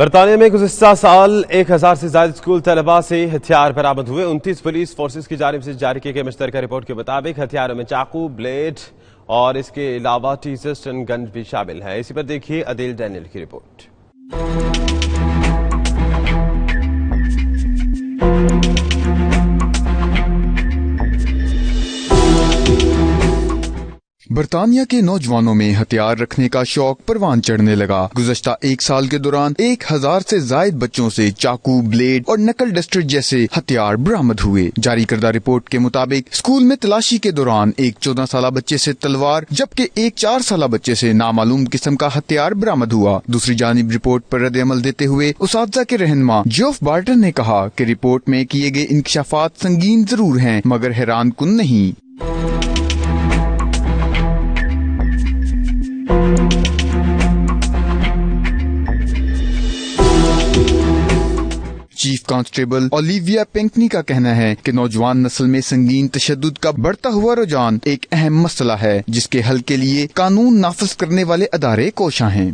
برطانیہ میں گزشتہ سال 1000 سے زائد اسکول طلباء سے ہتھیار برآمد ہوئے۔ 29 پولیس فورسز کی جانب سے جاری کی گئی مشترکہ رپورٹ کے مطابق ہتھیاروں میں چاقو، بلیڈ اور اس کے علاوہ ٹیزر سٹن گن بھی شامل ہیں۔ اسی پر دیکھیے عدیل ڈینیل کی رپورٹ۔ برطانیہ کے نوجوانوں میں ہتھیار رکھنے کا شوق پروان چڑھنے لگا۔ گزشتہ ایک سال کے دوران 1000 سے زائد بچوں سے چاقو، بلیڈ اور نکل ڈسٹر جیسے ہتھیار برآمد ہوئے۔ جاری کردہ رپورٹ کے مطابق اسکول میں تلاشی کے دوران ایک 14 سالہ بچے سے تلوار جبکہ ایک 4 سالہ بچے سے نامعلوم قسم کا ہتھیار برآمد ہوا۔ دوسری جانب رپورٹ پر رد عمل دیتے ہوئے اساتذہ کے رہنما جیوف بارٹن نے کہا کہ رپورٹ میں کیے گئے انکشافات سنگین ضرور ہیں مگر حیران کن نہیں۔ چیف کانسٹیبل اولیویا پینکنی کا کہنا ہے کہ نوجوان نسل میں سنگین تشدد کا بڑھتا ہوا رجحان ایک اہم مسئلہ ہے جس کے حل کے لیے قانون نافذ کرنے والے ادارے کوشاں ہیں۔